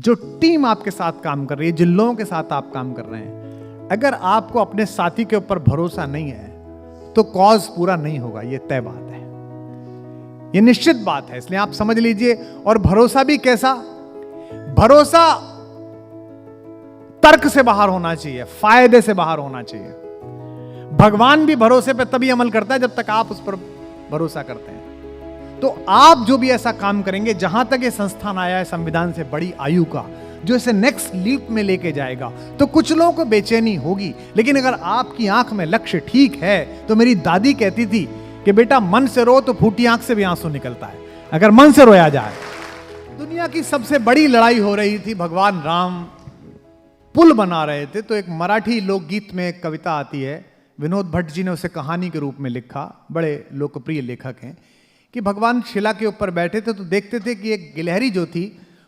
जो टीम आपके साथ काम कर रही है, जिन लोगों के साथ आप काम कर रहे हैं, अगर आपको अपने साथी के ऊपर भरोसा नहीं है तो कॉज पूरा नहीं होगा। ये तय बात है, ये निश्चित बात है, इसलिए आप समझ लीजिए। और भरोसा भी कैसा? भरोसा तर्क से बाहर होना चाहिए, फायदे से बाहर होना चाहिए। भगवान भी भरोसे पे तभी अमल करता है जब तक आप उस पर भरोसा करते हैं। तो आप जो भी ऐसा काम करेंगे, जहां तक ये संस्थान आया है संविधान से बड़ी आयु का, जो इसे नेक्स्ट लीप में लेके जाएगा, तो कुछ लोगों को बेचैनी होगी, लेकिन अगर आपकी आंख में लक्ष्य ठीक है, तो मेरी दादी कहती थी कि बेटा मन से रो तो फूटी आंख से भी आंसू निकलता है, अगर मन से रोया जाए। दुनिया की सबसे बड़ी लड़ाई हो रही थी, भगवान राम पुल बना रहे थे, तो एक मराठी लोकगीत में एक कविता आती है, विनोद भट्ट जी ने उसे कहानी के रूप में लिखा, बड़े लोकप्रिय लेखक हैं, कि भगवान शिला के ऊपर बैठे थे तो देखते थे कि एक गिलहरी जो थी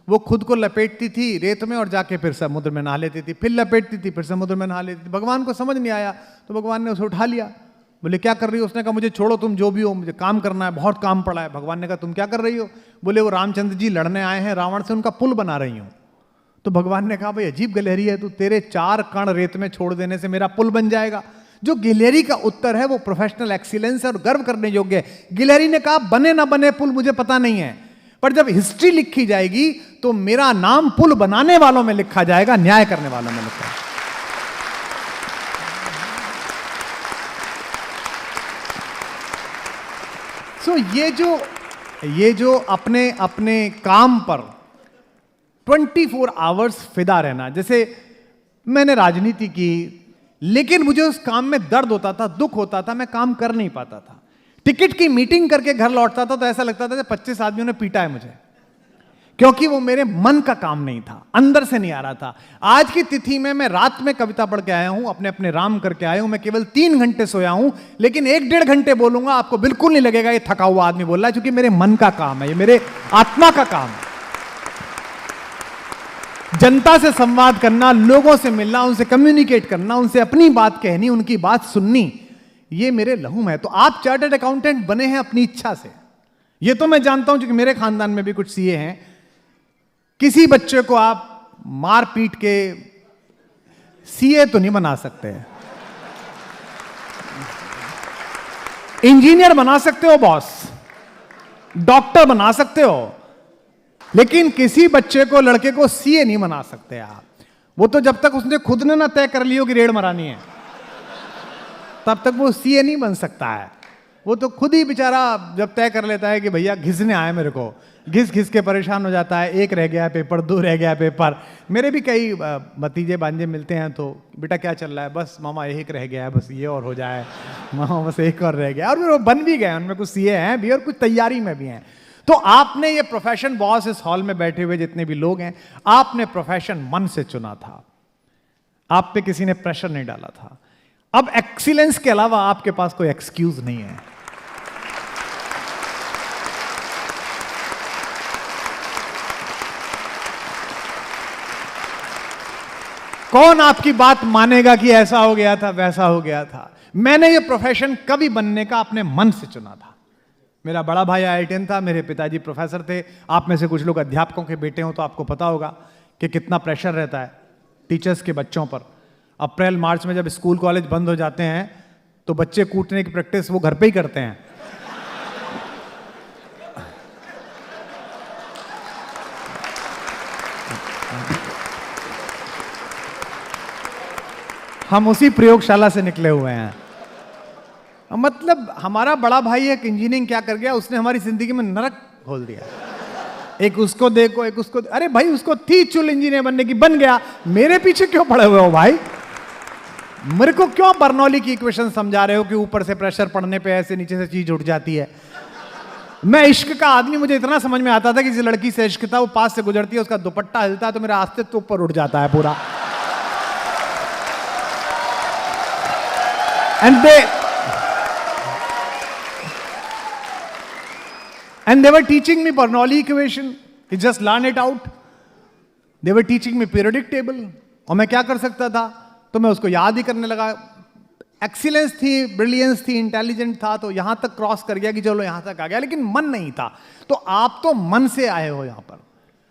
वो खुद को लपेटती थी रेत में और जाके फिर समुद्र में नहा लेती थी, फिर लपेटती थी, फिर समुद्र में नहा लेती थी। भगवान को समझ नहीं आया तो भगवान ने उसे उठा लिया। बोले क्या कर रही हो? उसने कहा मुझे छोड़ो, तुम जो भी हो, मुझे काम करना है, बहुत काम पड़ा है। भगवान ने कहा तुम क्या कर रही हो? बोले वो रामचंद्र जी लड़ने आए हैं रावण से, उनका पुल बना रही हूं। तो भगवान ने कहा भाई अजीब गिलहरी है तू, तेरे 4 कण रेत में छोड़ देने से मेरा पुल बन जाएगा। जो गिलहरी का उत्तर है वो प्रोफेशनल एक्सीलेंस है और गर्व करने योग्य है। गिलहरी ने कहा बने ना बने पुल मुझे पता नहीं है, पर जब हिस्ट्री लिखी जाएगी तो मेरा नाम पुल बनाने वालों में लिखा जाएगा, न्याय करने वालों में लिखा जाएगा। ये जो अपने अपने काम पर 24 आवर्स फिदा रहना, जैसे मैंने राजनीति की, लेकिन मुझे उस काम में दर्द होता था, दुख होता था, मैं काम कर नहीं पाता था। टिकट की मीटिंग करके घर लौटता था तो ऐसा लगता था कि 25 आदमियों ने पीटा है मुझे, क्योंकि वो मेरे मन का काम नहीं था, अंदर से नहीं आ रहा था। आज की तिथि में मैं रात में कविता पढ़ के आया हूं, अपने अपने राम करके आया हूं, मैं केवल 3 घंटे सोया हूं, लेकिन 1-1.5 घंटे बोलूंगा, आपको बिल्कुल नहीं लगेगा ये थका हुआ आदमी बोल रहा है, क्योंकि मेरे मन का काम है, ये मेरे आत्मा का काम है। जनता से संवाद करना, लोगों से मिलना, उनसे कम्युनिकेट करना, उनसे अपनी बात कहनी, उनकी बात सुननी, ये मेरे लहू में है। तो आप चार्टर्ड अकाउंटेंट बने हैं अपनी इच्छा से, ये तो मैं जानता हूं, क्योंकि मेरे खानदान में भी कुछ सीए हैं। किसी बच्चे को आप मार पीट के सीए तो नहीं बना सकते, इंजीनियर बना सकते हो बॉस, डॉक्टर बना सकते हो, लेकिन किसी बच्चे को, लड़के को सीए नहीं बना सकते आप। वो तो जब तक उसने खुद ने ना तय कर लियो कि रेड मरानी है, तब तक वो सीए नहीं बन सकता है। वो तो खुद ही बेचारा जब तय कर लेता है कि भैया घिसने आए मेरे को, घिस घिस के परेशान हो जाता है, 1 रह गया पेपर, 2 रह गया पेपर। मेरे भी कई भतीजे भांजे मिलते हैं तो बेटा क्या चल रहा है? बस मामा 1 रह गया है, बस ये और हो जाए मामा, बस 1 और रह गया। और फिर वो बन भी गए, उनमें कुछ सीए हैं भी और कुछ तैयारी में भी हैं। तो आपने ये प्रोफेशन, बॉस, इस हॉल में बैठे हुए जितने भी लोग हैं, आपने प्रोफेशन मन से चुना था, आप पे किसी ने प्रेशर नहीं डाला था। अब एक्सीलेंस के अलावा आपके पास कोई एक्सक्यूज नहीं है। कौन आपकी बात मानेगा कि ऐसा हो गया था, वैसा हो गया था? मैंने ये प्रोफेशन कभी बनने का अपने मन से चुना था। मेरा बड़ा भाई IITian था, मेरे पिताजी प्रोफेसर थे। आप में से कुछ लोग अध्यापकों के बेटे हो तो आपको पता होगा कि कितना प्रेशर रहता है टीचर्स के बच्चों पर। अप्रैल मार्च में जब स्कूल कॉलेज बंद हो जाते हैं तो बच्चे कूटने की प्रैक्टिस वो घर पे ही करते हैं। हम उसी प्रयोगशाला से निकले हुए हैं। मतलब हमारा बड़ा भाई एक इंजीनियरिंग क्या कर गया, उसने हमारी जिंदगी में नरक खोल दिया। एक उसको देखो, एक उसको, अरे भाई उसको थी चुल इंजीनियर बनने की, बन गया, मेरे पीछे क्यों पड़े हुए हो भाई? मेरे को क्यों बर्नौली की इक्वेशन समझा रहे हो कि ऊपर से प्रेशर पड़ने पे ऐसे नीचे से चीज उठ जाती है? मैं इश्क का आदमी, मुझे इतना समझ में आता था कि जिस लड़की से इश्क था वो पास से गुजरती है, उसका दुपट्टा हिलता है तो मेरा अस्तित्व ऊपर उठ जाता है पूरा। And they were teaching me Bernoulli equation. You just learn it out. They were teaching me periodic table. और मैं क्या कर सकता था? तो मैं उसको याद ही करने लगा। एक्सीलेंस थी, ब्रिलियंस थी, इंटेलिजेंट था, तो यहां तक क्रॉस कर गया कि चलो यहां तक आ गया, लेकिन मन नहीं था। तो आप तो मन से आए हो यहां पर,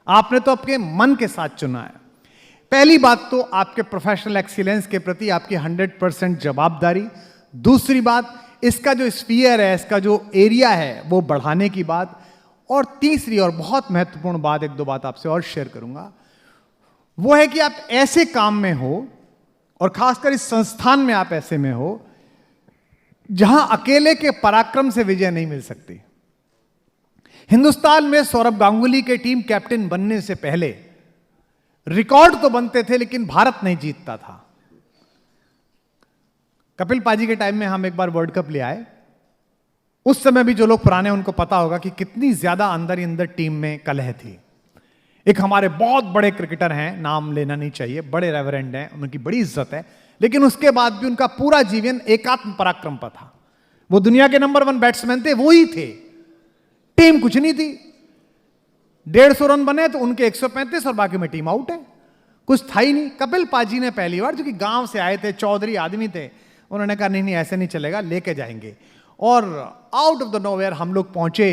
आपने तो आपके मन के साथ चुना है। पहली बात तो आपके प्रोफेशनल एक्सीलेंस के प्रति आपकी 100% जवाबदारी। दूसरी बात, इसका जो स्फीयर है, इसका जो एरिया है, वो बढ़ाने की बात। और तीसरी और बहुत महत्वपूर्ण बात, एक दो बात आपसे और शेयर करूंगा, वो है कि आप ऐसे काम में हो, और खासकर इस संस्थान में आप ऐसे में हो जहां अकेले के पराक्रम से विजय नहीं मिल सकती। हिंदुस्तान में सौरभ गांगुली के टीम कैप्टन बनने से पहले रिकॉर्ड तो बनते थे, लेकिन भारत नहीं जीतता था। कपिल पाजी के टाइम में हम एक बार वर्ल्ड कप ले आए। उस समय भी जो लोग पुराने उनको पता होगा कि कितनी ज्यादा अंदर ही अंदर टीम में कलह थी। एक हमारे बहुत बड़े क्रिकेटर हैं, नाम लेना नहीं चाहिए, बड़े रेवरेंड हैं, उनकी बड़ी इज्जत है, लेकिन उसके बाद भी उनका पूरा जीवन एकात्म पराक्रम पर था। वो दुनिया के नंबर 1 बैट्समैन थे, वो ही थे, टीम कुछ नहीं थी। 150 रन बने तो उनके 135 और बाकी में टीम आउट है, कुछ था ही नहीं। कपिल पाजी ने पहली बार, जो कि गांव से आए थे, चौधरी आदमी थे, उन्होंने कहा नहीं ऐसे नहीं चलेगा, लेके जाएंगे। और आउट ऑफ द नोवेयर हम लोग पहुंचे,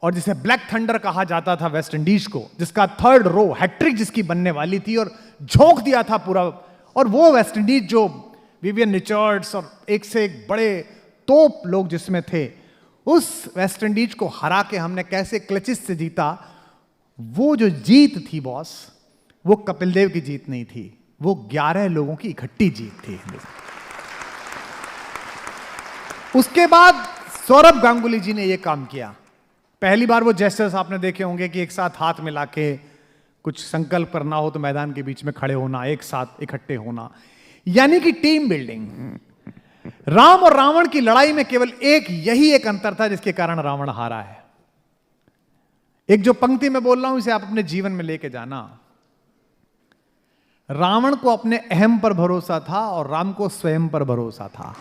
और जिसे ब्लैक थंडर कहा जाता था वेस्ट इंडीज को, जिसका 3rd रो हैट्रिक जिसकी बनने वाली थी, और झोंक दिया था पूरा। और वो वेस्ट इंडीज जो विवियन रिचर्ड्स और एक से एक बड़े तोप लोग जिसमें थे, उस वेस्ट इंडीज को हरा के हमने कैसे क्लचिस से जीता। वो जो जीत थी बॉस, वो कपिल देव की जीत नहीं थी, वो 11 लोगों की इकट्ठी जीत थी। उसके बाद सौरभ गांगुली जी ने यह काम किया। पहली बार वो जेस्चर्स आपने देखे होंगे कि एक साथ हाथ मिला के कुछ संकल्प करना हो तो मैदान के बीच में खड़े होना, एक साथ इकट्ठे होना, यानी कि टीम बिल्डिंग। राम और रावण की लड़ाई में केवल यही एक अंतर था जिसके कारण रावण हारा है। एक जो पंक्ति में बोल रहा हूं, इसे आप अपने जीवन में लेके जाना। रावण को अपने अहम पर भरोसा था और राम को स्वयं पर भरोसा था।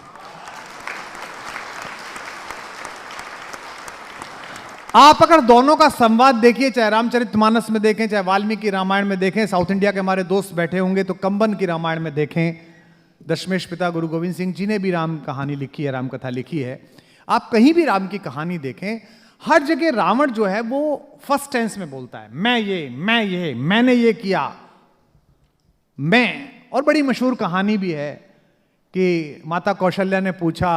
आप अगर दोनों का संवाद देखिए, चाहे रामचरितमानस में देखें, चाहे वाल्मीकि रामायण में देखें, साउथ इंडिया के हमारे दोस्त बैठे होंगे तो कंबन की रामायण में देखें, दशमेश पिता गुरु गोविंद सिंह जी ने भी राम कहानी लिखी है, राम कथा लिखी है। आप कहीं भी राम की कहानी देखें, हर जगह रावण जो है वो फर्स्ट टेंस में बोलता है, मैं ये, मैंने ये किया, मैं। और बड़ी मशहूर कहानी भी है कि माता कौशल्या ने पूछा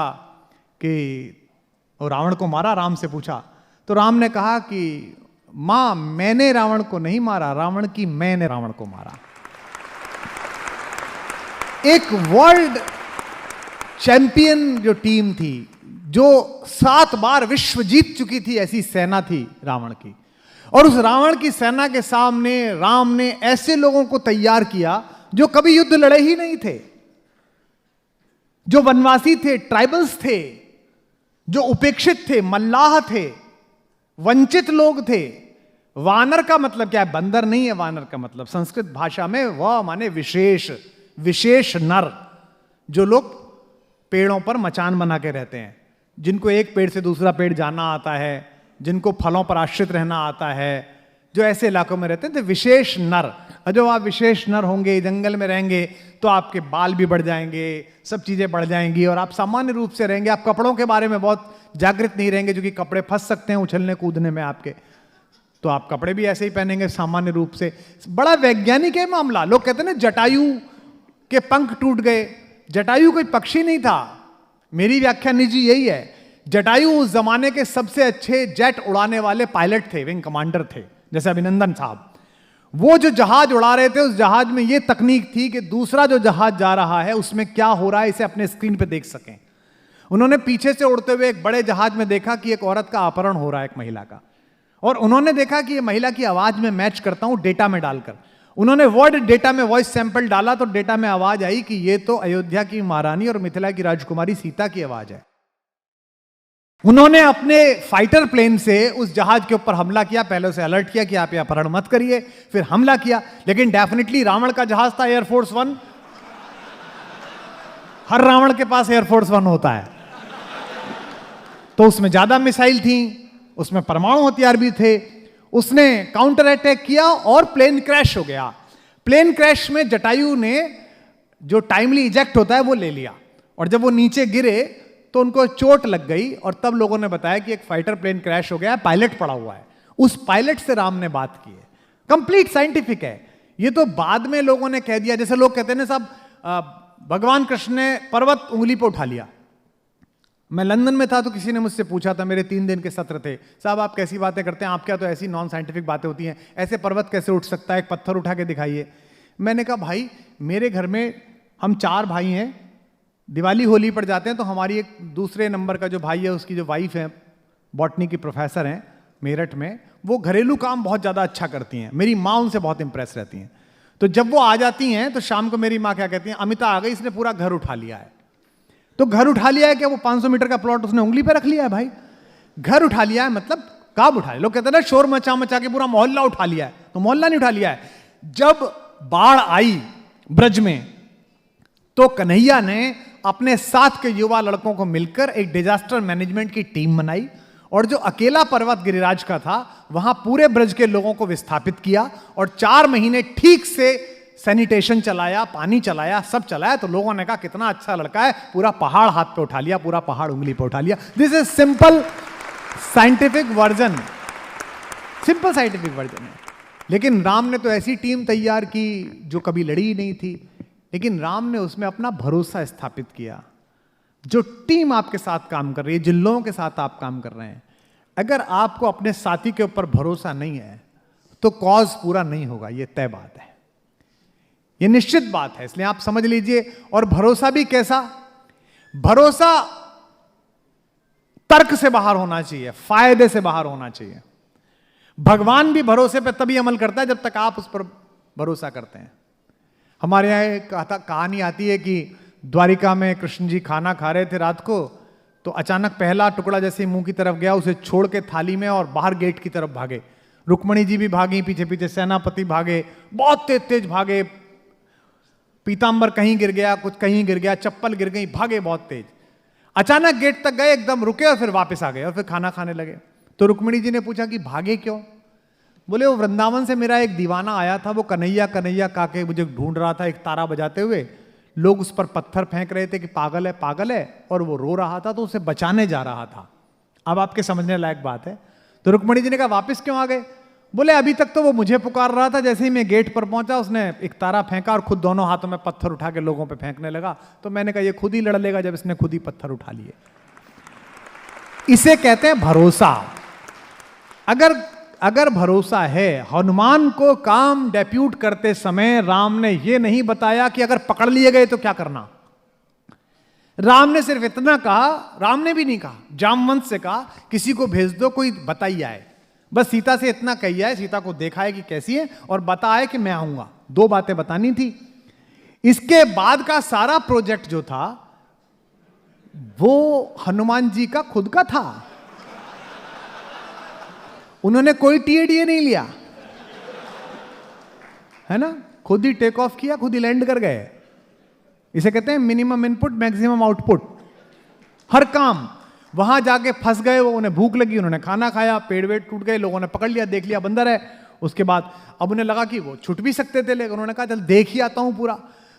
कि, और रावण को मारा, राम से पूछा, तो राम ने कहा कि मां, मैंने रावण को नहीं मारा, रावण की मैंने रावण को मारा। एक वर्ल्ड चैंपियन जो टीम थी, जो 7 बार विश्व जीत चुकी थी, ऐसी सेना थी रावण की। और उस रावण की सेना के सामने राम ने ऐसे लोगों को तैयार किया जो कभी युद्ध लड़े ही नहीं थे, जो वनवासी थे, ट्राइबल्स थे, जो उपेक्षित थे, मल्लाह थे, वंचित लोग थे। वानर का मतलब क्या है? बंदर नहीं है वानर का मतलब, संस्कृत भाषा में वह माने विशेष, विशेष नर, जो लोग पेड़ों पर मचान बना के रहते हैं, जिनको एक पेड़ से दूसरा पेड़ जाना आता है, जिनको फलों पर आश्रित रहना आता है, जो ऐसे इलाकों में रहते हैं, तो विशेष नर। जो आप विशेष नर होंगे, जंगल में रहेंगे, तो आपके बाल भी बढ़ जाएंगे, सब चीजें बढ़ जाएंगी, और आप सामान्य रूप से रहेंगे। आप कपड़ों के बारे में बहुत जागृत नहीं रहेंगे, जो कि कपड़े फंस सकते हैं उछलने कूदने में आपके, तो आप कपड़े भी ऐसे ही पहनेंगे सामान्य रूप से। बड़ा वैज्ञानिक है मामला। लोग कहते हैं ना जटायु के पंख टूट गए, जटायु कोई पक्षी नहीं था। मेरी व्याख्या निजी यही है, जटायु उस जमाने के सबसे अच्छे जेट उड़ाने वाले पायलट थे, विंग कमांडर थे, जैसे अभिनंदन साहब। वो जो जहाज उड़ा रहे थे, उस जहाज में ये तकनीक थी कि दूसरा जो जहाज जा रहा है उसमें क्या हो रहा है इसे अपने स्क्रीन पे देख सकें। उन्होंने पीछे से उड़ते हुए एक बड़े जहाज में देखा कि एक औरत का अपहरण हो रहा है, एक महिला का, और उन्होंने देखा कि ये महिला की आवाज में मैच करता हूं डेटा में डालकर। उन्होंने वर्ड डेटा में वॉइस सैंपल डाला तो डेटा में आवाज आई कि ये तो अयोध्या की महारानी और मिथिला की राजकुमारी सीता की आवाज है। उन्होंने अपने फाइटर प्लेन से उस जहाज के ऊपर हमला किया, पहले उसे अलर्ट किया कि आप ये अपहरण मत करिए, फिर हमला किया। लेकिन डेफिनेटली रावण का जहाज था एयरफोर्स 1, हर रावण के पास एयरफोर्स 1 होता है, तो उसमें ज्यादा मिसाइल थी, उसमें परमाणु हथियार भी थे। उसने काउंटर अटैक किया और प्लेन क्रैश हो गया। प्लेन क्रैश में जटायु ने जो टाइमली इजेक्ट होता है वो ले लिया, और जब वो नीचे गिरे तो उनको चोट लग गई, और तब लोगों ने बताया कि एक फाइटर प्लेन क्रैश हो गया है, पायलट पड़ा हुआ है। उस पायलट से राम ने बात की है, कंप्लीट साइंटिफिक है। ये तो बाद में लोगों ने कह दिया, जैसे लोग कहते हैं ना साहब भगवान कृष्ण ने पर्वत उंगली पर उठा लिया। मैं लंदन में था तो किसी ने मुझसे पूछा था, मेरे 3 दिन के सत्र थे, साहब आप कैसी बातें करते हैं, आप क्या तो ऐसी नॉन साइंटिफिक बातें होती हैं, ऐसे पर्वत कैसे उठ सकता है, एक पत्थर उठा के दिखाइए। मैंने कहा भाई मेरे घर में हम 4 भाई हैं, दिवाली होली पर जाते हैं तो हमारी एक दूसरे नंबर का जो भाई है उसकी जो वाइफ है बॉटनी की प्रोफेसर हैं मेरठ में, वो घरेलू काम बहुत ज़्यादा अच्छा करती हैं, मेरी माँ उनसे बहुत इंप्रेस रहती हैं। तो जब वो आ जाती हैं तो शाम को मेरी माँ क्या कहती हैं, अमिता आ गई, इसने पूरा घर उठा लिया है। तो घर उठा लिया है क्या, वो 500 मीटर का प्लॉट उसने उंगली पे रख लिया है भाई। घर उठा लिया है मतलब कब उठा लिया, लोग कहते हैं ना शोर मचा मचा के पूरा मोहल्ला उठा लिया है, तो मोहल्ला नहीं उठा लिया है। जब बाढ़ आई ब्रज में तो कन्हैया ने अपने साथ के युवा लड़कों को मिलकर एक डिजास्टर मैनेजमेंट की टीम बनाई और जो अकेला पर्वत गिरिराज का था वहां पूरे ब्रज के लोगों को विस्थापित किया और 4 महीने ठीक से सैनिटेशन चलाया, पानी चलाया, सब चलाया। तो लोगों ने कहा कितना अच्छा लड़का है, पूरा पहाड़ हाथ पे उठा लिया, पूरा पहाड़ उंगली पे उठा लिया। This is simple scientific version, simple scientific version है। लेकिन राम ने तो ऐसी टीम तैयार की जो कभी लड़ी ही नहीं थी, लेकिन राम ने उसमें अपना भरोसा स्थापित किया। जो टीम आपके साथ काम कर रही है, जिन लोगों के साथ आप काम कर रहे हैं, अगर आपको अपने साथी के ऊपर भरोसा नहीं है तो कॉज पूरा नहीं होगा, यह तय बात है, यह निश्चित बात है। इसलिए आप समझ लीजिए। और भरोसा भी कैसा, भरोसा तर्क से बाहर होना चाहिए, फायदे से बाहर होना चाहिए। भगवान भी भरोसे पर तभी अमल करता है जब तक आप उस पर भरोसा करते हैं। हमारे यहां एक कहानी आती है कि द्वारिका में कृष्ण जी खाना खा रहे थे रात को, तो अचानक पहला टुकड़ा जैसे मुंह की तरफ गया, उसे छोड़ के थाली में और बाहर गेट की तरफ भागे। रुक्मणी जी भी भागी, पीछे पीछे सेनापति भागे, बहुत तेज तेज भागे। पीतांबर कहीं गिर गया, कुछ कहीं गिर गया, चप्पल गिर गई, भागे बहुत तेज। अचानक गेट तक गए, एकदम रुके और फिर वापस आ गए और फिर खाना खाने लगे। तो रुक्मणी जी ने पूछा कि भागे क्यों? बोले वो वृंदावन से मेरा एक दीवाना आया था, वो कन्हैया कन्हैया काके मुझे ढूंढ रहा था, एक तारा बजाते हुए। लोग उस पर पत्थर फेंक रहे थे कि पागल है पागल है, और वो रो रहा था तो उसे बचाने जा रहा था। अब आपके समझने लायक बात है। तो रुक्मणी जी ने कहा वापस क्यों आ गए? बोले अभी तक तो वो मुझे पुकार रहा था, जैसे ही मैं गेट पर पहुंचा उसने एक तारा फेंका और खुद दोनों हाथों में पत्थर उठा के लोगों पे फेंकने लगा। तो मैंने कहा ये खुद ही लड़ लेगा जब इसने खुद ही पत्थर उठा लिए। इसे कहते हैं भरोसा। अगर भरोसा है, हनुमान को काम डेप्यूट करते समय राम ने यह नहीं बताया कि अगर पकड़ लिए गए तो क्या करना। राम ने सिर्फ इतना कहा, राम ने भी नहीं कहा, जामवंत से कहा किसी को भेज दो कोई बताइए आए। बस सीता से इतना कहिए है, सीता को देखा है कि कैसी है और बताए कि मैं आऊंगा। 2 बातें बतानी थी। इसके बाद का सारा प्रोजेक्ट जो था वो हनुमान जी का खुद का था। उन्होंने कोई टीएडीए नहीं लिया, है ना, खुद ही टेक ऑफ किया, खुद ही लैंड कर गए। इसे कहते हैं मिनिमम इनपुट मैक्सिमम आउटपुट। हर काम वहां जाके फंस गए, वो उन्हें भूख लगी, उन्होंने खाना खाया, पेड़ वेट टूट गए, लोगों ने पकड़ लिया, देख लिया बंदर है। उसके बाद अब उन्हें लगा कि वो छुट भी सकते थे, लेकिन उन्होंने कहा चल देख ही आता हूं पूरा।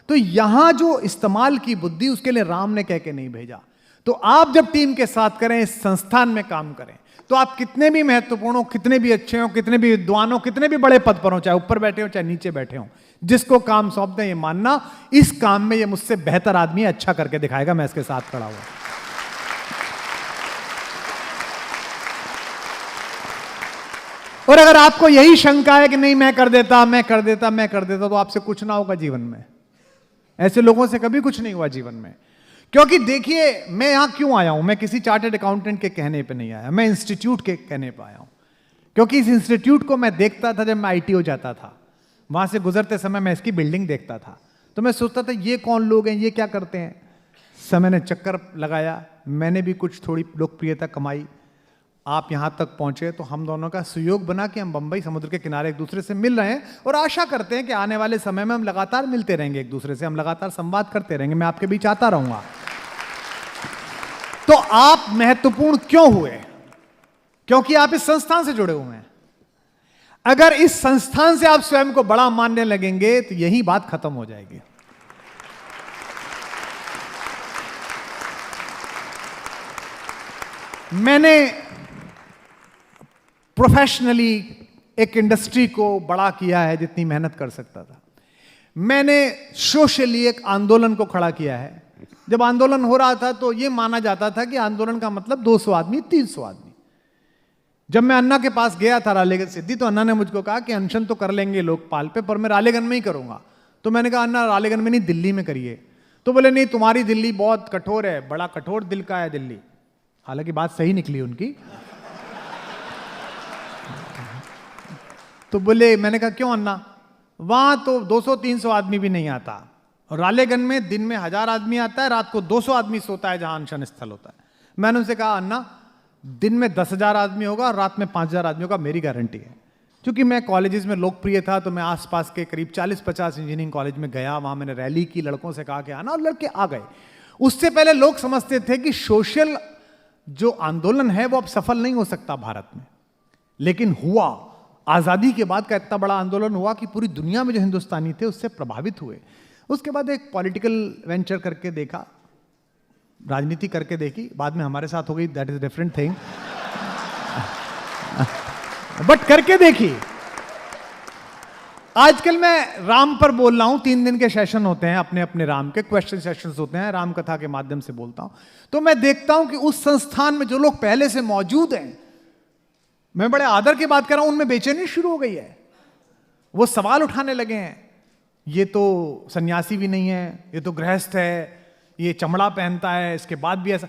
तो यहां जो इस्तेमाल की बुद्धि, उसके लिए राम ने कह के नहीं भेजा। तो आप जब टीम के साथ करें, इस संस्थान में काम करें, तो आप कितने भी महत्वपूर्ण हो, कितने भी अच्छे हो, कितने भी विद्वान हो, कितने भी बड़े पद पर हो, चाहे ऊपर बैठे हो चाहे नीचे बैठे हो, जिसको काम सौंप दें ये मानना इस काम में ये मुझसे बेहतर आदमी है, अच्छा करके दिखाएगा, मैं इसके साथ खड़ा हुआ। और अगर आपको यही शंका है कि नहीं मैं कर देता, तो आपसे कुछ ना होगा जीवन में। ऐसे लोगों से कभी कुछ नहीं हुआ जीवन में। क्योंकि देखिए मैं यहां क्यों आया हूं, मैं किसी चार्टर्ड अकाउंटेंट के कहने पे नहीं आया, मैं इंस्टीट्यूट के कहने पे आया हूं। क्योंकि इस इंस्टीट्यूट को मैं देखता था जब मैं आईटीओ जाता था, वहां से गुजरते समय मैं इसकी बिल्डिंग देखता था, तो मैं सोचता था ये कौन लोग हैं, ये क्या करते हैं। समय ने चक्कर लगाया, मैंने भी कुछ थोड़ी लोकप्रियता कमाई, आप यहां तक पहुंचे, तो हम दोनों का सुयोग बना कि हम बंबई समुद्र के किनारे एक दूसरे से मिल रहे हैं और आशा करते हैं कि आने वाले समय में हम लगातार मिलते रहेंगे एक दूसरे से, हम लगातार संवाद करते रहेंगे, मैं आपके बीच आता रहूंगा। तो आप महत्वपूर्ण क्यों हुए? क्योंकि आप इस संस्थान से जुड़े हुए हैं। अगर इस संस्थान से आप स्वयं को बड़ा मानने लगेंगे तो यही बात खत्म हो जाएगी। मैंने प्रोफेशनली एक इंडस्ट्री को बड़ा किया है जितनी मेहनत कर सकता था। मैंने सोशली एक आंदोलन को खड़ा किया है। जब आंदोलन हो रहा था तो यह माना जाता था कि आंदोलन का मतलब 200 आदमी, 300 आदमी। जब मैं अन्ना के पास गया था रालेगन सिद्धि, तो अन्ना ने मुझको कहा कि अनशन तो कर लेंगे लोकपाल पे, पर मैं रालेगन में ही करूंगा। तो मैंने कहा अन्ना रालेगन में नहीं, दिल्ली में करिए। तो बोले नहीं, तुम्हारी दिल्ली बहुत कठोर है, बड़ा कठोर दिल का है दिल्ली। हालांकि बात सही निकली उनकी। तो बोले, मैंने कहा क्यों अन्ना? वहां तो 200-300 आदमी भी नहीं आता, और रालेगन में दिन में 1000 आदमी आता है, रात को 200 आदमी सोता है जहां अनशन स्थल होता है। मैंने उनसे कहा अन्ना, दिन में 10,000 आदमी होगा और रात में 5,000 आदमी होगा, मेरी गारंटी है। क्योंकि मैं कॉलेजेस में लोकप्रिय था, तो मैं आसपास के करीब 40-50 इंजीनियरिंग कॉलेज में गया, वहां मैंने रैली की, लड़कों से कहा कि आना, और लड़के आ गए। उससे पहले लोग समझते थे कि सोशल जो आंदोलन है वो अब सफल नहीं हो सकता भारत में, लेकिन हुआ। आजादी के बाद का इतना बड़ा आंदोलन हुआ कि पूरी दुनिया में जो हिंदुस्तानी थे उससे प्रभावित हुए। उसके बाद एक पॉलिटिकल वेंचर करके देखा, राजनीति करके देखी, बाद में हमारे साथ हो गई, that is different thing, but करके देखी। आजकल मैं राम पर बोल रहा हूं, 3 दिन के सेशन होते हैं अपने अपने राम के, क्वेश्चन सेशंस होते हैं, राम कथा के माध्यम से बोलता हूं। तो मैं देखता हूं कि उस संस्थान में जो लोग पहले से मौजूद हैं, मैं बड़े आदर की बात कर रहा हूं, उनमें बेचैनी शुरू हो गई है। वो सवाल उठाने लगे हैं, ये तो सन्यासी भी नहीं है, ये तो गृहस्थ है, ये चमड़ा पहनता है, इसके बाद भी ऐसा।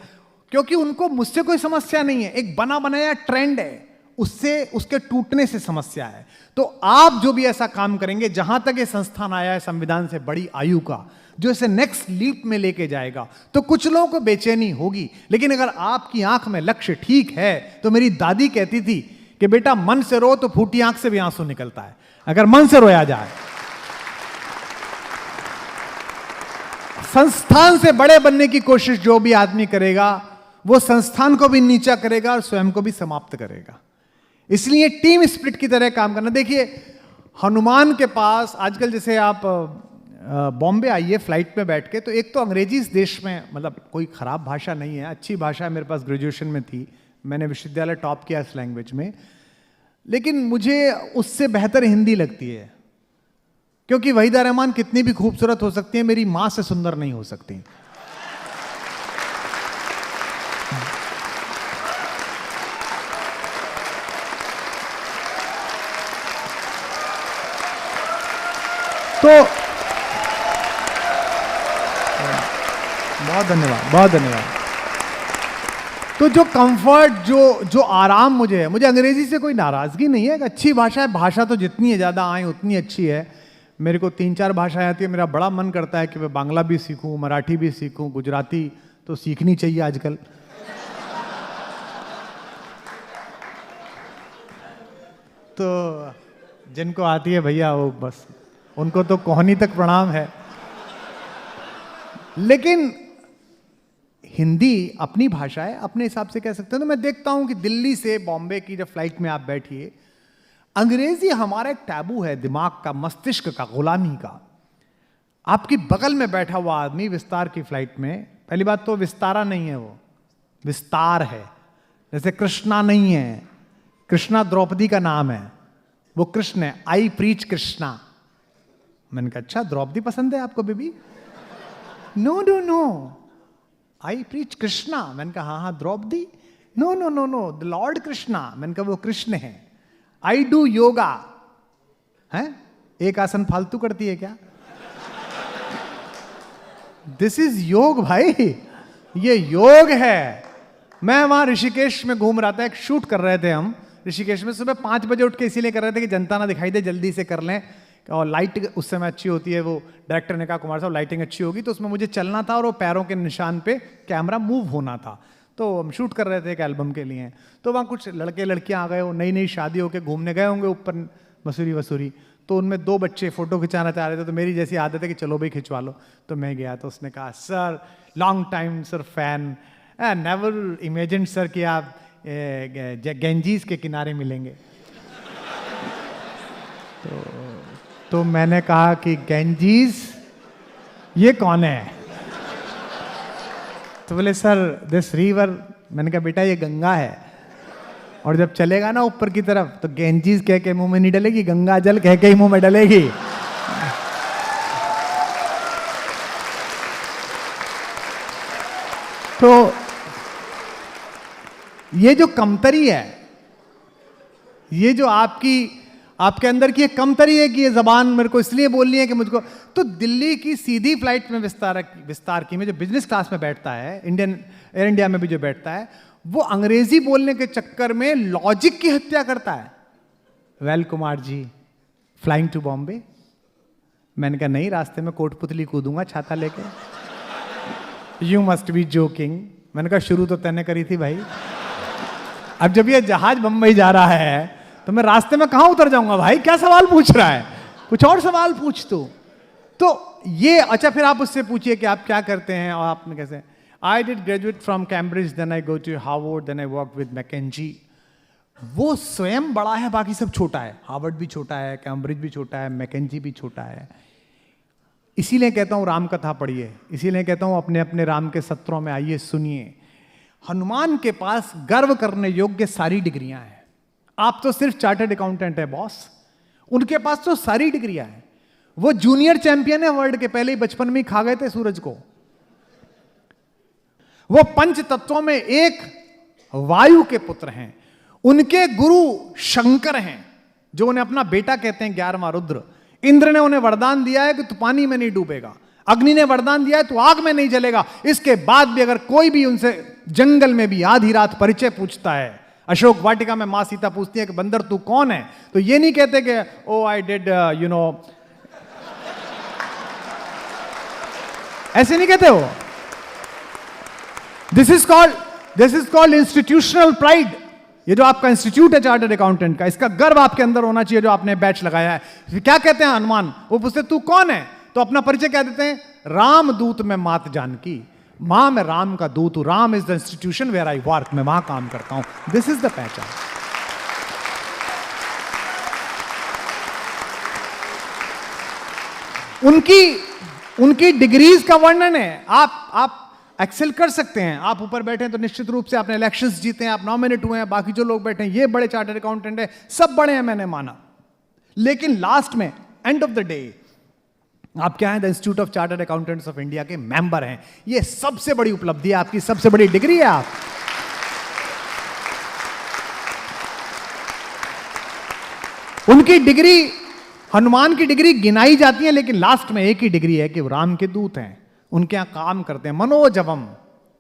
क्योंकि उनको मुझसे कोई समस्या नहीं है, एक बना बनाया ट्रेंड है, उससे, उसके टूटने से समस्या है। तो आप जो भी ऐसा काम करेंगे, जहां तक ये संस्थान आया है संविधान से बड़ी आयु का, जो इसे नेक्स्ट लीप में लेके जाएगा, तो कुछ लोगों को बेचैनी होगी। लेकिन अगर आपकी आंख में लक्ष्य ठीक है, तो मेरी दादी कहती थी कि बेटा मन से रो तो फूटी आंख से भी आंसू निकलता है, अगर मन से रोया जाए। संस्थान से बड़े बनने की कोशिश जो भी आदमी करेगा, वो संस्थान को भी नीचा करेगा और स्वयं को भी समाप्त करेगा। इसलिए टीम स्पिरिट की तरह काम करना। देखिए, हनुमान के पास आजकल, जैसे आप बॉम्बे आइए फ्लाइट में बैठ के, तो एक तो अंग्रेजी इस देश में, मतलब कोई खराब भाषा नहीं है, अच्छी भाषा है, मेरे पास ग्रेजुएशन में थी, मैंने विश्वविद्यालय टॉप किया इस लैंग्वेज में, लेकिन मुझे उससे बेहतर हिंदी लगती है। क्योंकि वहीदा रहमान कितनी भी खूबसूरत हो सकती है, मेरी मां से सुंदर नहीं हो सकती। तो बहुत धन्यवाद, बहुत धन्यवाद। तो जो कंफर्ट, जो आराम मुझे है, मुझे अंग्रेजी से कोई नाराजगी नहीं है, एक अच्छी भाषा है। भाषा तो जितनी है ज्यादा आए उतनी अच्छी है। मेरे को 3-4 भाषाएं आती है, मेरा बड़ा मन करता है कि मैं बांग्ला भी सीखूं, मराठी भी सीखूं, गुजराती तो सीखनी चाहिए आजकल। तो जिनको आती है भैया, वो बस उनको तो कोहनी तक प्रणाम है। लेकिन हिंदी अपनी भाषा है, अपने हिसाब से कह सकते हैं। तो मैं देखता हूं कि दिल्ली से बॉम्बे की जब फ्लाइट में आप बैठिए, अंग्रेजी हमारा एक टैबू है, दिमाग का, मस्तिष्क का, गुलामी का। आपकी बगल में बैठा हुआ आदमी विस्तार की फ्लाइट में, पहली बात तो विस्तारा नहीं है, वो विस्तार है। जैसे कृष्णा नहीं है, कृष्णा द्रौपदी का नाम है, वो कृष्ण है, आई प्रीच कृष्णा। मैंने कहा अच्छा, द्रौपदी पसंद है आपको baby? No no no, I preach Krishna. मैंने कहा हाँ हाँ Draupadi. No no no no, the lord Krishna. मैंने कहा वो कृष्ण है। I do yoga. है एक आसन फालतू करती है क्या? दिस इज योग भाई, ये योग है। मैं वहां ऋषिकेश में घूम रहा था, एक शूट कर रहे थे हम ऋषिकेश में। सुबह 5 बजे उठ के इसीलिए कर रहे थे कि जनता ना दिखाई दे, जल्दी से कर लें, और लाइट उस समय अच्छी होती है। वो डायरेक्टर ने कहा कुमार साहब लाइटिंग अच्छी होगी, तो उसमें मुझे चलना था और वो पैरों के निशान पे कैमरा मूव होना था। तो हम शूट कर रहे थे एक एल्बम के लिए। तो वहाँ कुछ लड़के लड़कियाँ आ गए, वो नई नई शादी होके घूमने गए होंगे ऊपर मसूरी वसूरी। तो उनमें 2 बच्चे फोटो खिंचाना चाह रहे थे, तो मेरी जैसी आदत है कि चलो भाई खिंचवा लो। तो मैं गया, तो उसने कहा sir long time sir fan, never imagine sir कि आप गंजीज के किनारे मिलेंगे। तो मैंने कहा कि गंजीज ये कौन है? तो बोले सर दिस रिवर। मैंने कहा बेटा ये गंगा है। और जब चलेगा ना ऊपर की तरफ तो गेंजीज कह के मुंह में नहीं डलेगी, गंगा जल कह के ही मुंह में डलेगी। तो ये जो कमतरी है, ये जो आपके अंदर की एक कमतरी है कि ये जबान मेरे को इसलिए बोलनी है कि मुझको, तो दिल्ली की सीधी फ्लाइट में विस्तार की में जो बिजनेस क्लास में बैठता है, एयर इंडिया में भी जो बैठता है, वो अंग्रेजी बोलने के चक्कर में लॉजिक की हत्या करता है। Well Kumar ji, flying to Bombay. मैंने कहा नहीं, रास्ते में कोटपुतली कूदूंगा छाता लेके। You must be joking. मैंने कहा शुरू तो तैने करी थी भाई, अब जब ये जहाज बंबई जा रहा है तो मैं रास्ते में कहां उतर जाऊंगा भाई, क्या सवाल पूछ रहा है, कुछ और सवाल पूछ तो ये अच्छा। फिर आप उससे पूछिए कि आप क्या करते हैं और आपने कैसे। I did graduate from Cambridge, then I go to Harvard, then I work with McKinsey. वो स्वयं बड़ा है, बाकी सब छोटा है। हार्वर्ड भी छोटा है, कैम्ब्रिज भी छोटा है, मैकेंजी भी छोटा है। इसीलिए कहता हूं राम कथा पढ़िए, इसीलिए कहता हूं अपने अपने राम के सत्रों में आइए सुनिए। हनुमान के पास गर्व करने योग्य सारी डिग्रियां हैं। आप तो सिर्फ चार्टर्ड अकाउंटेंट है बॉस, उनके पास तो सारी डिग्रियां हैं। वो जूनियर चैंपियन है वर्ल्ड के, पहले ही बचपन में ही खा गए थे सूरज को। वो पंच तत्वों में एक वायु के पुत्र हैं। उनके गुरु शंकर हैं, जो उन्हें अपना बेटा कहते हैं, 11वां रुद्र। इंद्र ने उन्हें वरदान दिया है कि तू पानी में नहीं डूबेगा। अग्नि ने वरदान दिया है तू आग में नहीं जलेगा। इसके बाद भी अगर कोई भी उनसे जंगल में भी आधी रात परिचय पूछता है, अशोक वाटिका में मां सीता पूछती है कि बंदर तू कौन है, तो ये नहीं कहते कि ओ आई डिड यू नो, ऐसे नहीं कहते हो। This is called institutional pride. ये जो आपका इंस्टीट्यूट है चार्टर्ड अकाउंटेंट का, इसका गर्व आपके अंदर होना चाहिए, जो आपने बैच लगाया है। क्या कहते हैं हनुमान, वो पूछते तू कौन है, तो अपना परिचय क्या देते हैं, रामदूत में मात जानकी। मां मैं राम का दूत हूं, Ram is the institution where I work, मैं वहां काम करता हूं। दिस इज द पहचान। उनकी डिग्रीज का वर्णन है। आप एक्सेल कर सकते हैं। आप ऊपर बैठे हैं तो निश्चित रूप से आपने इलेक्शंस जीते हैं, आप नॉमिनेट हुए हैं। बाकी जो लोग बैठे हैं ये बड़े चार्टर्ड अकाउंटेंट है, सब बड़े हैं मैंने माना, लेकिन लास्ट में एंड ऑफ द डे आप क्या हैं, the institute of chartered accountants of India के मेंबर हैं। ये सबसे बड़ी उपलब्धि है आपकी, सबसे बड़ी डिग्री है आप। उनकी डिग्री, हनुमान की डिग्री गिनाई जाती है, लेकिन लास्ट में एक ही डिग्री है कि वो राम के दूत हैं। उनके यहां काम करते हैं। मनोजवम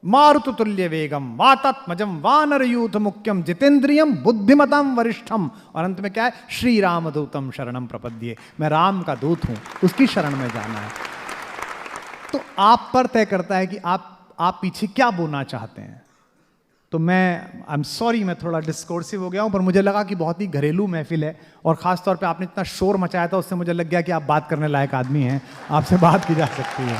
मारुतुल्य वेगम वातात्मजम वानर यूथ मुख्यम जितेंद्रियम बुद्धिमतम वरिष्ठम, और अंत में क्या है, श्री राम दूतम शरणम प्रपद्ये। मैं राम का दूत हूं, उसकी शरण में जाना है। तो आप पर तय करता है कि आप पीछे क्या बोलना चाहते हैं। तो आई एम सॉरी, मैं थोड़ा डिस्कोर्सिव हो गया हूं, पर मुझे लगा कि बहुत ही घरेलू महफिल है, और खासतौर पे आपने इतना शोर मचाया था, उससे मुझे लग गया कि आप बात करने लायक आदमी हैं, आपसे बात की जा सकती है।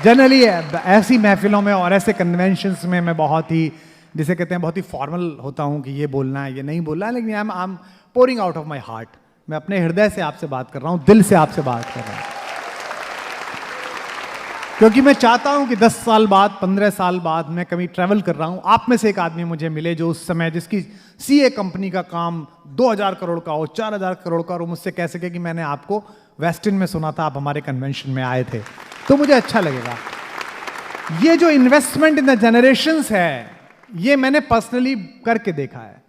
जनरली ऐसी महफिलों में और ऐसे कन्वेंशंस में मैं बहुत ही, जिसे कहते हैं, बहुत ही फॉर्मल होता हूं कि ये बोलना है, ये नहीं बोलना है, लेकिन I am pouring out of my heart. मैं अपने हृदय से आपसे बात कर रहा हूं, दिल से आपसे बात कर रहा हूं, क्योंकि मैं चाहता हूं कि 10 साल बाद, 15 साल बाद मैं कभी ट्रैवल कर रहा हूं, आप में से एक आदमी मुझे मिले जो उस समय, जिसकी सीए कंपनी का काम 2000 करोड़ का हो, 4000 करोड़ का हो, मुझसे कह सके कि मैंने आपको वेस्टिन में सुना था, आप हमारे कन्वेंशन में आए थे, तो मुझे अच्छा लगेगा। ये जो इन्वेस्टमेंट इन द जनरेशंस है, ये मैंने पर्सनली करके देखा है।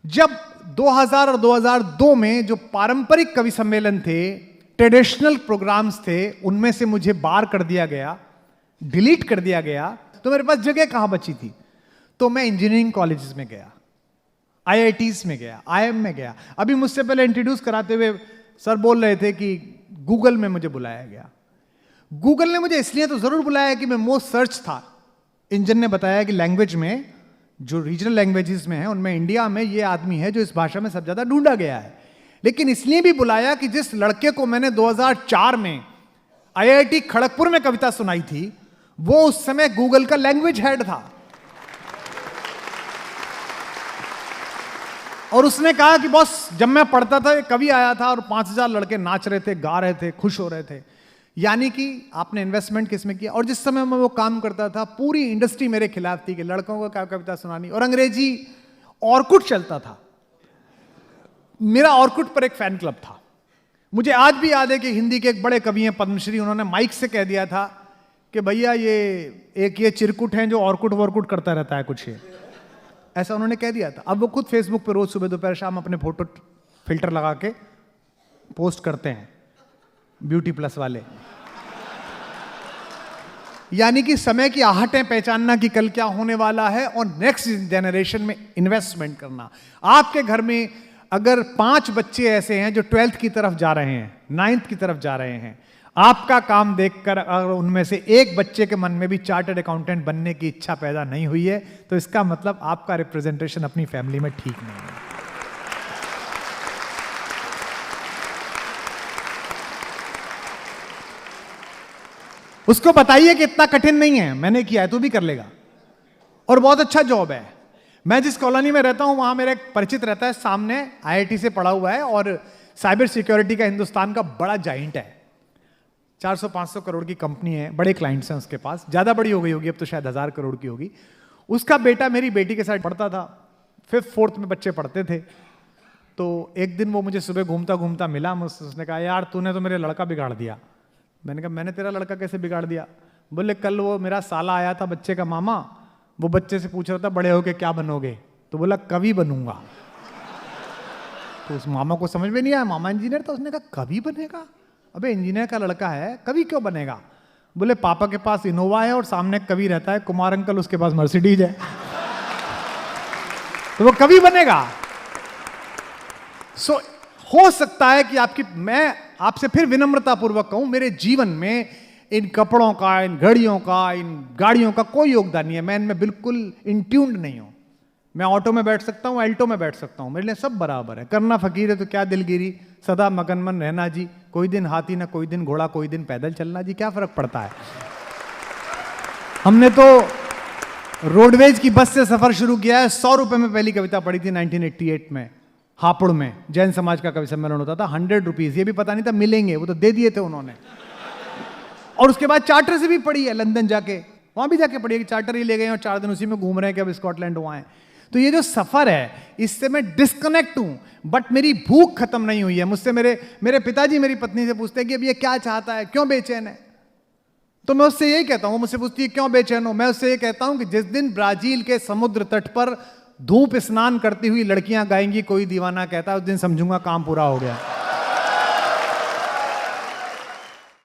जब 2000 और 2002 में जो पारंपरिक कवि सम्मेलन थे, ट्रेडिशनल प्रोग्राम्स थे, उनमें से मुझे बार कर दिया गया, डिलीट कर दिया गया, तो मेरे पास जगह कहां बची थी। तो मैं इंजीनियरिंग कॉलेजेस में गया, आईआईटीज में गया, आईएम में गया। अभी मुझसे पहले इंट्रोड्यूस कराते हुए सर बोल रहे थे कि गूगल में मुझे बुलाया गया। गूगल ने मुझे इसलिए तो जरूर बुलाया कि मैं मोस्ट सर्च था। इंजन ने बताया कि लैंग्वेज में, जो रीजनल लैंग्वेजेस में है, उनमें इंडिया में ये आदमी है जो इस भाषा में सबसे ज्यादा ढूंढा गया है। लेकिन इसलिए भी बुलाया कि जिस लड़के को मैंने 2004 में आईआईटी खड़गपुर में कविता सुनाई थी, वो उस समय गूगल का लैंग्वेज हेड था। और उसने कहा कि बॉस, जब मैं पढ़ता था, एक कवि आया था और 5000 लड़के नाच रहे थे, गा रहे थे, खुश हो रहे थे। यानी कि आपने इन्वेस्टमेंट किस में किया। और जिस समय मैं वो काम करता था पूरी इंडस्ट्री मेरे खिलाफ थी कि लड़कों को क्या कविता सुनानी, और अंग्रेजी ऑर्कुट चलता था। मेरा ऑर्कुट पर एक फैन क्लब था। मुझे आज भी याद है कि हिंदी के एक बड़े कवि हैं पद्मश्री, उन्होंने माइक से कह दिया था कि भैया ये चिरकुट है जो ऑर्कुट वॉर्कुट करता रहता है कुछ, ये ऐसा उन्होंने कह दिया था। अब वो खुद फेसबुक पे रोज सुबह दोपहर शाम अपने फोटो फिल्टर लगा के पोस्ट करते हैं, ब्यूटी प्लस वाले। यानी कि समय की आहटें पहचानना कि कल क्या होने वाला है और नेक्स्ट जनरेशन में इन्वेस्टमेंट करना। आपके घर में अगर 5 बच्चे ऐसे हैं जो 12th की तरफ जा रहे हैं, 9th की तरफ जा रहे हैं, आपका काम देखकर अगर उनमें से एक बच्चे के मन में भी चार्टर्ड अकाउंटेंट बनने की इच्छा पैदा नहीं हुई है तो इसका मतलब आपका रिप्रेजेंटेशन अपनी फैमिली में ठीक नहीं है। उसको बताइए कि इतना कठिन नहीं है, मैंने किया है, तू भी कर लेगा, और बहुत अच्छा जॉब है। मैं जिस कॉलोनी में रहता हूं वहां मेरा एक परिचित रहता है, सामने आईआईटी से पढ़ा हुआ है और साइबर सिक्योरिटी का हिंदुस्तान का बड़ा जाइंट है। 400-500 करोड़ की कंपनी है, बड़े क्लाइंट्स हैं उसके पास, ज्यादा बड़ी हो गई होगी अब तो शायद 1000 करोड़ की होगी। उसका बेटा मेरी बेटी के साथ पढ़ता था, 5th 4th में बच्चे पढ़ते थे। तो एक दिन वो मुझे सुबह घूमता घूमता मिला, मुझसे उसने कहा यार तूने तो मेरे लड़का बिगाड़ दिया। मैंने कहा मैंने तेरा लड़का कैसे बिगाड़ दिया? बोले कल वो मेरा साला आया था बच्चे का मामा, वो बच्चे से पूछ रहा था बड़े होके क्या बनोगे, तो बोला कवि बनूंगा। तो उस मामा को समझ में नहीं आया, मामा इंजीनियर था, उसने कहा कवि बनेगा? अबे इंजीनियर का लड़का है, कवि क्यों बनेगा? बोले पापा के पास इनोवा है और सामने कवि रहता है, कुमार अंकल, उसके पास मर्सिडीज है, तो वो कवि बनेगा। सो हो सकता है कि मैं आपसे फिर विनम्रता पूर्वक कहूं, मेरे जीवन में इन कपड़ों का, इन घड़ियों का, इन गाड़ियों का कोई योगदान नहीं है। मैं इनमें बिल्कुल इंट्यून्ड नहीं हूं। मैं ऑटो में बैठ सकता हूं, अल्टो में बैठ सकता हूं, मेरे लिए सब बराबर है। करना फकीर है तो क्या दिलगिरी, सदा मगनमन रहना जी, कोई दिन हाथी ना कोई दिन घोड़ा, कोई दिन पैदल चलना जी, क्या फर्क पड़ता है। हमने तो रोडवेज की बस से सफर शुरू किया है। 100 रुपए में पहली कविता पढ़ी थी 1988 में हापुड़ में, जैन समाज का कवि सम्मेलन होता था। 100 रुपीज, ये भी पता नहीं था मिलेंगे, वो तो दे दिए थे उन्होंने। और उसके बाद चार्टर से भी पढ़ी है, लंदन जाके, वहां भी जाके पढ़ी है कि चार्टर ही ले गए और 4 दिन उसी में घूम रहे हैं कि अब स्कॉटलैंड हुआ है। तो ये जो सफर है इससे मैं डिस्कनेक्ट हूं, बट मेरी भूख खत्म नहीं हुई है। मुझसे मेरे पिताजी मेरी पत्नी से पूछते हैं कि अब ये क्या चाहता है, क्यों बेचैन है, तो मैं उससे यही कहता हूं, मुझसे पूछती है क्यों बेचैन हो, मैं उससे ये कहता हूं कि जिस दिन ब्राजील के समुद्र तट पर धूप स्नान करती हुई लड़कियां गाएंगी कोई दीवाना कहता है, उस दिन समझूंगा काम पूरा हो गया।